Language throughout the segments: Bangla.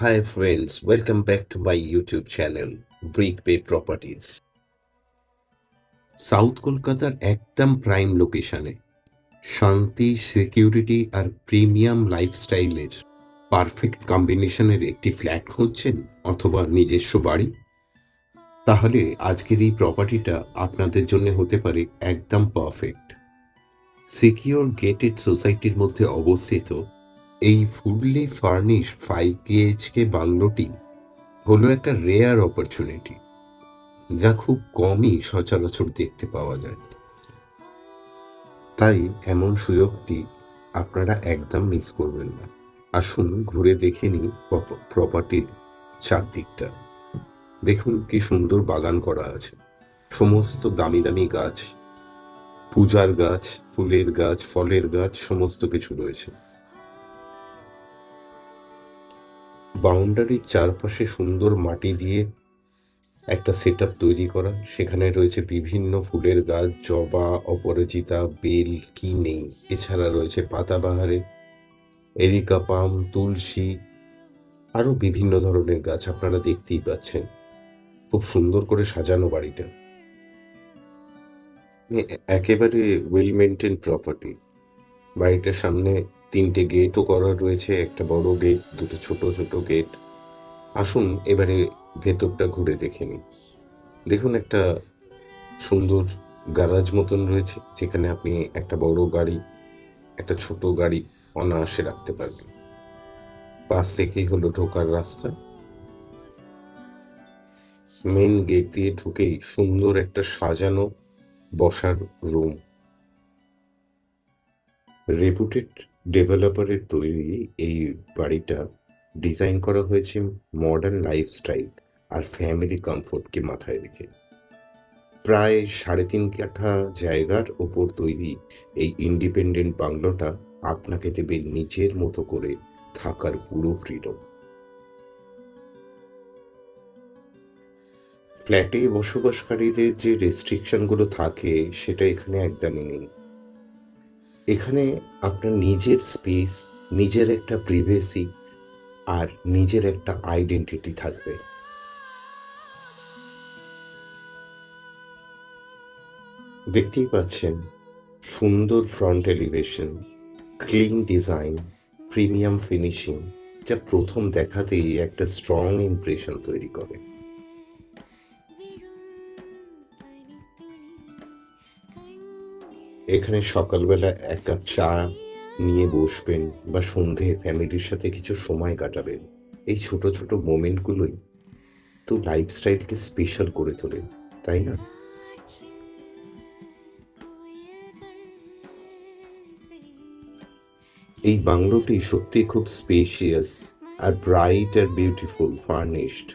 Hi friends, welcome back to my YouTube channel, Brick Bay Properties. South কলকাতার একদম প্রাইম লোকেশনে শান্তি, সিকিউরিটি আর প্রিমিয়াম লাইফস্টাইলের পারফেক্ট কম্বিনেশনের একটি ফ্ল্যাট খুঁজছেন অথবা নিজস্ব বাড়ি, তাহলে আজকের এই প্রপার্টিটা আপনাদের জন্য হতে পারে একদম পারফেক্ট। সিকিউর গেটেড সোসাইটির মধ্যে অবস্থিত এই ফুললি ফার্নিশড 5 BHK বাংলোটি হলো একটা রেয়ার অপরচুনিটি, যা খুব কমই সচরাচর দেখতে পাওয়া যায়। তাই এমন সুযোগটি আপনারা একদম মিস করবেন না। আসুন ঘুরে দেখে নিই প্রপার্টির চারদিকটা। দেখুন কি সুন্দর বাগান করা আছে, সমস্ত দামি দামি গাছ, পূজার গাছ, ফুলের গাছ, ফলের গাছ, সমস্ত কিছু রয়েছে। বাউন্ডারির চারপাশে সুন্দর মাটি দিয়ে একটা সেটআপ তৈরি করা, সেখানে রয়েছে বিভিন্ন ফুলের গাছ, জবা, অপরাজিতা, বেল, কি নেই। এছাড়া রয়েছে পাতাবাহারে, এরিকা পাম, তুলসী, আরো বিভিন্ন ধরনের গাছ আপনারা দেখতেই পাচ্ছেন। খুব সুন্দর করে সাজানো বাড়িটা, একেবারে ওয়েল মেনটেন প্রপার্টি। বাড়িটার সামনে 3টে গেটও করা রয়েছে, একটা বড় গেট, দুটো ছোট ছোট গেট। আসুন এবারে ভেতরটা ঘুরে দেখে নিই। দেখুন একটা সুন্দর গ্যারাজ মতন রয়েছে, যেখানে আপনি একটা বড় গাড়ি, একটা ছোট গাড়ি অনায়াসে রাখতে পারবেন। পাশ থেকেই হলো ঢোকার রাস্তা। মেন গেট দিয়ে ঢুকেই সুন্দর একটা সাজানো বসার রুম। রেপুটেড ডেভেলপারের তৈরি এই বাড়িটা ডিজাইন করা হয়েছে মডার্ন লাইফস্টাইল আর ফ্যামিলি কমফোর্টকে মাথায় রেখে। প্রায় 3.5 কাঠা জায়গার ওপর তৈরি এই ইন্ডিপেন্ডেন্ট বাংলোটা আপনাকে দেবে নিজের মতো করে থাকার পুরো ফ্রিডম। ফ্ল্যাটে বসবাসকারীদের যে রেস্ট্রিকশনগুলো থাকে সেটা এখানে একদমই নেই। এখানে আপনার নিজের স্পেস, নিজের একটা প্রিভেসি আর নিজের একটা আইডেন্টিটি থাকবে। দেখতেই পাচ্ছেন সুন্দর front elevation, clean design, premium finishing, যা প্রথম দেখাতেই একটা স্ট্রং ইমপ্রেশন তৈরি করে। এখানে সকালবেলা এক কাপ চা নিয়ে বসবেন বা সন্ধে ফ্যামিলির সাথে কিছু সময় কাটাবেন। এই ছোট ছোট মোমেন্টগুলোই তো লাইফস্টাইলকে স্পেশাল করে তোলে, তাই না? এই বাংলোটি সত্যি খুব স্পেশিয়াস আর ব্রাইট আর beautiful furnished.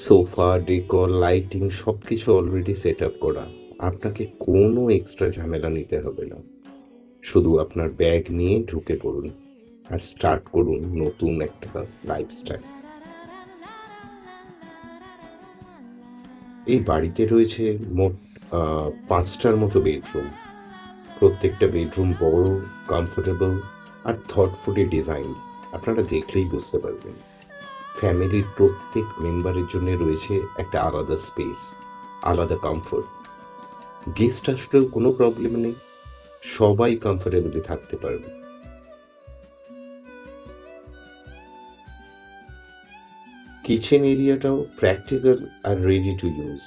Sofa, decor, lighting সবকিছু অলরেডি সেট আপ করা। আপনাকে কোনো এক্সট্রা ঝামেলা নিতে হবে না। শুধু আপনার ব্যাগ নিয়ে ঢুকে পড়ুন আর স্টার্ট করুন নতুন একটা লাইফস্টাইল। এই বাড়িতে রয়েছে মোট 5টার মতো বেডরুম। প্রত্যেকটা বেডরুম বড়, কমফোর্টেবল আর থটফুলি ডিজাইন। আপনারা দেখলেই বুঝতে পারবেন ফ্যামিলির প্রত্যেক মেম্বারের জন্য রয়েছে একটা আলাদা স্পেস, আলাদা কমফোর্ট। গেস্ট আসলেও কোনো প্রবলেম নেই, সবাই কমফোর্টেবলি থাকতে পারবে। কিচেন এরিয়াটাও প্র্যাকটিক্যাল আর রেডি টু ইউজ।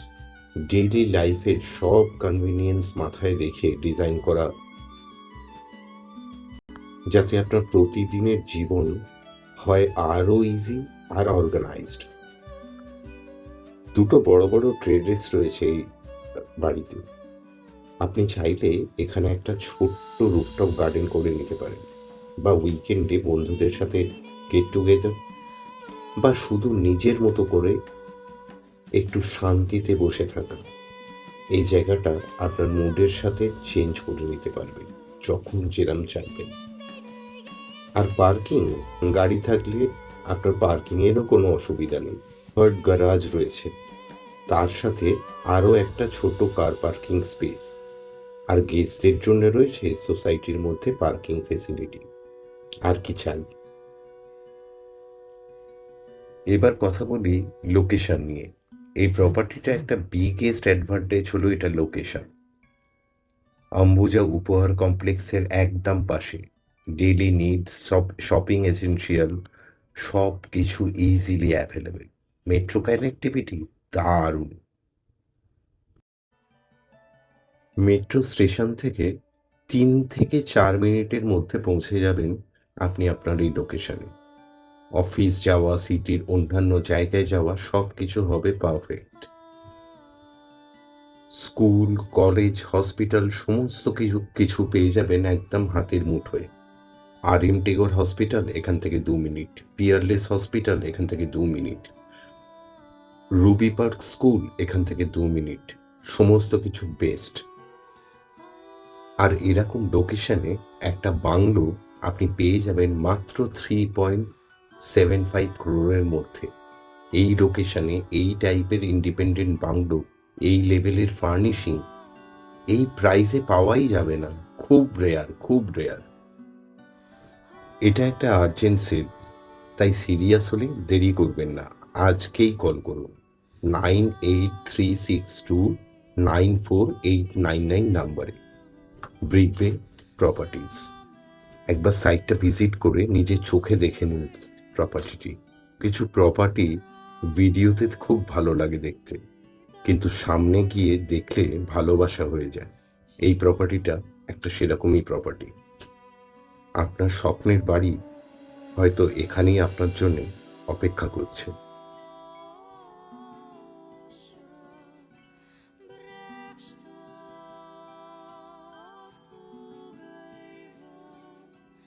ডেইলি লাইফের সব কনভিনিয়েন্স মাথায় রেখে ডিজাইন করা, যাতে আপনার প্রতিদিনের জীবন হয় আরও ইজি আর অর্গানাইজড। দুটো বড় বড় ট্রেডেস রয়েছে এই বাড়িতে। আপনি চাইলে এখানে একটা ছোট্ট রুফটপ গার্ডেন করে নিতে পারেন, বা উইকেন্ডে বন্ধুদের সাথে গেট টুগেদার, বা শুধু নিজের মতো করে একটু শান্তিতে বসে থাকা। এই জায়গাটা আপনার মুডের সাথে চেঞ্জ করে নিতে পারবেন যখন যেরম চাইবেন। আর পার্কিং, গাড়ি থাকলে আপনার পার্কিংয়েরও কোনো অসুবিধা নেই। থার্ড গ্যারাজ রয়েছে, তার সাথে আরও একটা ছোট কার পার্কিং স্পেস। আর গেস্টদের জন্য রয়েছে সোসাইটির মধ্যে পার্কিং ফেসিলিটি। আর কি চাই? এবার কথা বলি লোকেশন নিয়ে। এই প্রপার্টিটা একটা বিগেস্ট অ্যাডভান্টেজ হলো এটা লোকেশন। অম্বুজা উপহার কমপ্লেক্সের একদম পাশে। ডেইলি নিডস, সব শপিং এসেনশিয়াল সব কিছু ইজিলি অ্যাভেলেবেল। মেট্রো কানেক্টিভিটি দারুণ। মেট্রো স্টেশন থেকে 3 থেকে 4 মিনিটের মধ্যে পৌঁছে যাবেন আপনি আপনার এই লোকেশনে। অফিস যাওয়া, সিটির অন্যান্য জায়গায় যাওয়া সব কিছু হবে পারফেক্ট। স্কুল, কলেজ, হসপিটাল সমস্ত কিছু কিছু পেয়ে যাবেন একদম হাতের মুঠোয়। আর.এম. টেগোর হসপিটাল এখান থেকে 2 মিনিট, পিয়ারলেস হসপিটাল এখান থেকে 2 মিনিট, রুবি পার্ক স্কুল এখান থেকে 2 মিনিট। সমস্ত কিছু বেস্ট। আর এরকম লোকেশনে একটা বাংলো আপনি পেয়ে যাবেন মাত্র 3.75 crore মধ্যে। এই লোকেশনে এই টাইপের ইন্ডিপেন্ডেন্ট বাংলো, এই লেভেলের ফার্নিশিং এই প্রাইসে পাওয়াই যাবে না। খুব রেয়ার, খুব রেয়ার। এটা একটা আর্জেন্ট সেল, তাই সিরিয়াস হলে দেরি করবেন না, আজকেই কল করুন 9836294899 নাম্বারে। ব্রিকবে প্রপার্টিজ। একবার সাইটটা ভিজিট করে নিজের চোখে দেখে নিন প্রপার্টিটি। কিছু প্রপার্টি ভিডিওতে খুব ভালো লাগে দেখতে, কিন্তু সামনে গিয়ে দেখলে ভালোবাসা হয়ে যায়। এই প্রপার্টিটা একটা সেরকমই প্রপার্টি। আপনার স্বপ্নের বাড়ি হয়তো এখানেই আপনার জন্য অপেক্ষা করছে।